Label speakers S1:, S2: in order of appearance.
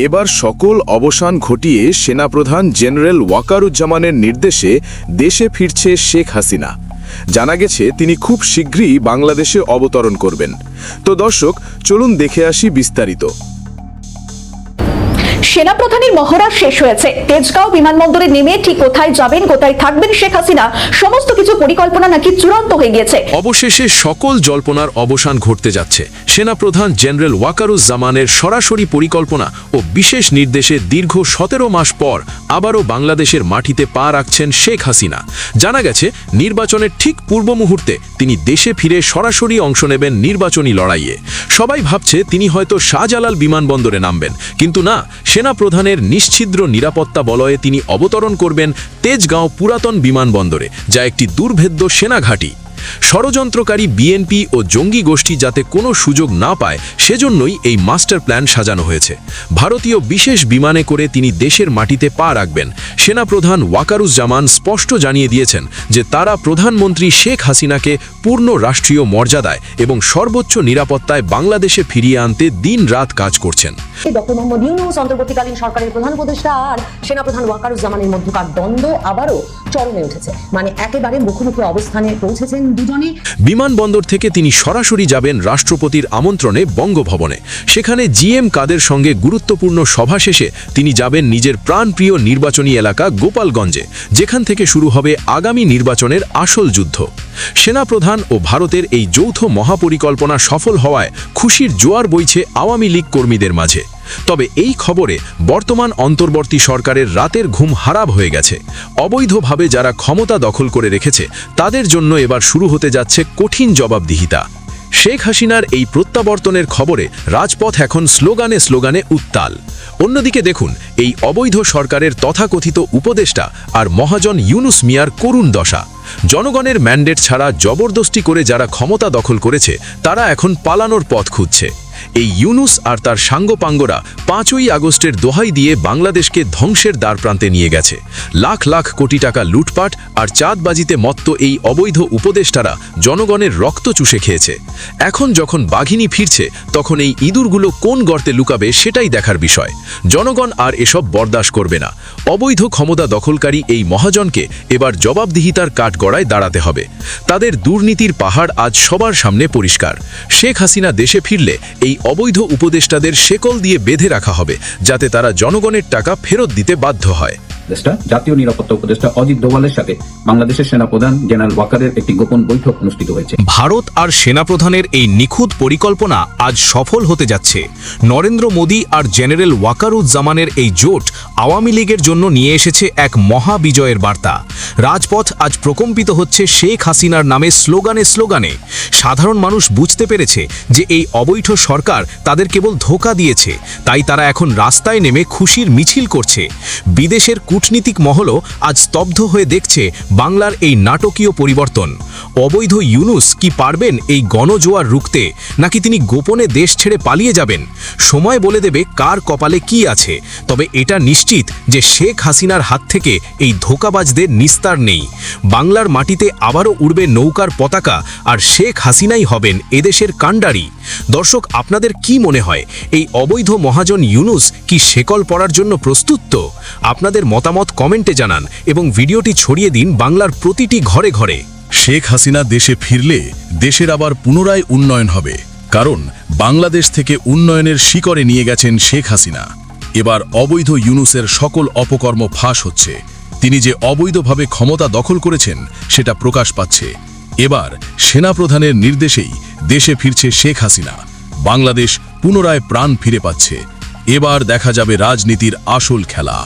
S1: এবার সকল অবসান ঘটিয়ে সেনাপ্রধান জেনারেল ওয়াকারুজ্জামানের নির্দেশে দেশে ফিরছে শেখ হাসিনা। জানা গেছে তিনি খুব শীঘ্রই বাংলাদেশে অবতরণ করবেন। তো দর্শক, চলুন দেখে আসি বিস্তারিত।
S2: সেনাপ্রধানের মহড়া শেষ হয়েছে। তেজগাঁও বিমানবন্দরে নেমে ঠিক কোথায় যাবেন, কোথায় থাকবেন শেখ হাসিনা, সমস্ত কিছু পরিকল্পনা নাকি চূড়ান্ত হয়ে গিয়েছে।
S3: অবশেষে সকল জল্পনার অবসান ঘটতে যাচ্ছে। সেনাপ্রধান জেনারেল ওয়াকারুজ্জামানের সরাসরি পরিকল্পনা ও বিশেষ নির্দেশে দীর্ঘ 17 মাস পর আবারও বাংলাদেশের মাটিতে পা রাখছেন শেখ হাসিনা। জানা গেছে নির্বাচনের ঠিক পূর্ব মুহূর্তে তিনি দেশে ফিরে সরাসরি অংশ নেবেন নির্বাচনী লড়াইয়ে। সবাই ভাবছে তিনি হয়তো শাহজালাল বিমানবন্দরে নামবেন, কিন্তু না, সেনাপ্রধানের নিশ্ছিদ্র নিরাপত্তা বলয়ে তিনি অবতরণ করবেন তেজগাঁও পুরাতন বিমানবন্দরে, যা একটি দুর্ভেদ্য সেনাঘাঁটি। ষড়যন্ত্রকারী বিএনপি ও জঙ্গি গোষ্ঠী যাতে কোনো সুযোগ না পায়, সেজন্যই এই মাস্টার প্ল্যান সাজানো হয়েছে। ভারতীয় বিশেষ বিমানে করে তিনি দেশের মাটিতে পা রাখবেন। সেনাপ্রধান ওয়াকারুজ্জামান স্পষ্ট জানিয়ে দিয়েছেন যে তারা প্রধানমন্ত্রী শেখ হাসিনাকে পূর্ণ রাষ্ট্রীয় মর্যাদায় এবং সর্বোচ্চ নিরাপত্তায় বাংলাদেশে ফিরিয়ে আনতে দিন-রাত কাজ করছেন।
S4: ডক্টর মোহাম্মদ ইউনূস অন্তর্বর্তীকালীন সরকারের প্রধান উপদেষ্টা আর সেনাপ্রধান ওয়াকারুজ্জামানের মধ্যকার দ্বন্দ্ব আবারও চরমে উঠেছে। মানে একেবারে মুখোমুখি অবস্থানে পৌঁছেছেন দুজনে।
S3: বিমানবন্দর থেকে তিনি সরাসরি যাবেন রাষ্ট্রপতির আমন্ত্রণে বঙ্গভবনে। সেখানে জিএম কাদের সঙ্গে গুরুত্বপূর্ণ সভা শেষে তিনি যাবেন নিজের প্রাণপ্রিয় নির্বাচনী এলাকা গোপালগঞ্জে, যেখান থেকে শুরু হবে আগামী নির্বাচনের আসল যুদ্ধ। সেনাপ্রধান ও ভারতের এই যৌথ মহাপরিকল্পনা সফল হওয়ায় খুশির জোয়ার বইছে আওয়ামী লীগ কর্মীদের মাঝে। তবে এই খবরে বর্তমান অন্তর্বর্তী সরকারের রাতের ঘুম হারাম হয়ে গেছে। অবৈধভাবে যারা ক্ষমতা দখল করে রেখেছে তাদের জন্য এবার শুরু হতে যাচ্ছে কঠিন জবাবদিহিতা। শেখ হাসিনার এই প্রত্যাবর্তনের খবরে রাজপথ এখন স্লোগানে স্লোগানে উত্তাল। অন্যদিকে দেখুন এই অবৈধ সরকারের তথাকথিত উপদেষ্টা আর মহাজন ইউনুস মিয়ার করুণ দশা। জনগণের ম্যান্ডেট ছাড়া জবরদস্তি করে যারা ক্ষমতা দখল করেছে তারা এখন পালানোর পথ খুঁজছে। এই ইউনুস আর তার সাঙ্গপাঙ্গরা 5ই আগস্টের দোহাই দিয়ে বাংলাদেশকে ধ্বংসের দ্বারপ্রান্তে নিয়ে গেছে। লাখ লাখ কোটি টাকা লুটপাট আর চাঁদবাজিতে মত্ত এই অবৈধ উপদেষ্টারা জনগণের রক্ত চুষে খেয়েছে। এখন যখন বাঘিনী ফিরছে, তখন এই ইঁদুরগুলো কোন গর্তে লুকাবে সেটাই দেখার বিষয়। জনগণ আর এসব বরদাস্ত করবে না। অবৈধ ক্ষমতা দখলকারী এই মহাজনকে এবার জবাবদিহিতার কাঠগড়ায় দাঁড়াতে হবে। তাদের দুর্নীতির পাহাড় আজ সবার সামনে পরিষ্কার। শেখ হাসিনা দেশে ফিরলে এই অবৈধ উপদেষ্টাদের শেকল দিয়ে বেঁধে রাখা হবে, যাতে তারা জনগণের টাকা ফেরত দিতে বাধ্য হয়।
S5: জাতীয় নিরাপত্তা উপদেষ্টা অজিত দোভালের সাথে বাংলাদেশের সেনাপ্রধান জেনারেল ওয়াকারের একটি গোপন বৈঠক অনুষ্ঠিত হয়েছে।
S6: ভারত আর সেনাপ্রধানের এই নিখুঁত পরিকল্পনা আজ সফল হতে যাচ্ছে। নরেন্দ্র মোদী আর জেনারেল ওয়াকারুজ্জামানের এই জোট আওয়ামী লীগের জন্য নিয়ে এসেছে এক মহা বিজয়ের বার্তা। রাজপথ আজ প্রকম্পিত হচ্ছে শেখ হাসিনার নামে স্লোগানে স্লোগানে। সাধারণ মানুষ বুঝতে পেরেছে যে এই অবৈধ সরকার তাদের কেবল ধোঁকা দিয়েছে, তাই তারা এখন রাস্তায় নেমে খুশির মিছিল করছে। বিদেশের কূটনীতিক মহলও আজ স্তব্ধ হয়ে দেখছে বাংলার এই নাটকীয় পরিবর্তন। অবৈধ ইউনুস কি পারবেন এই গণজোয়ার রুখতে, নাকি তিনি গোপনে দেশ ছেড়ে পালিয়ে যাবেন? সময় বলে দেবে কার কপালে কি আছে। তবে এটা নিশ্চিত যে শেখ হাসিনার হাত থেকে এই ধোঁকাবাজদের নিস্তার নেই। বাংলার মাটিতে আবারও উড়বে নৌকার পতাকা, আর শেখ হাসিনাই হবেন এদেশের কাণ্ডারি। দর্শক, আপনাদের কি মনে হয় এই অবৈধ মহাজন ইউনুস কি শেকল পড়ার জন্য প্রস্তুত? তো আপনাদের মতামত কমেন্টে জানান এবং ভিডিওটি ছড়িয়ে দিন বাংলার প্রতিটি ঘরে ঘরে।
S1: শেখ হাসিনা দেশে ফিরলে দেশের আবার পুনরায় উন্নয়ন হবে, কারণ বাংলাদেশ থেকে উন্নয়নের শিকড়ে নিয়ে গেছেন শেখ হাসিনা। এবার অবৈধ ইউনুসের সকল অপকর্ম ফাঁস হচ্ছে। তিনি যে অবৈধভাবে ক্ষমতা দখল করেছেন সেটা প্রকাশ পাচ্ছে। এবার সেনাপ্রধানের নির্দেশেই দেশে ফিরছে শেখ হাসিনা। বাংলাদেশ পুনরায় প্রাণ ফিরে পাচ্ছে। এবার দেখা যাবে রাজনীতির আসল খেলা।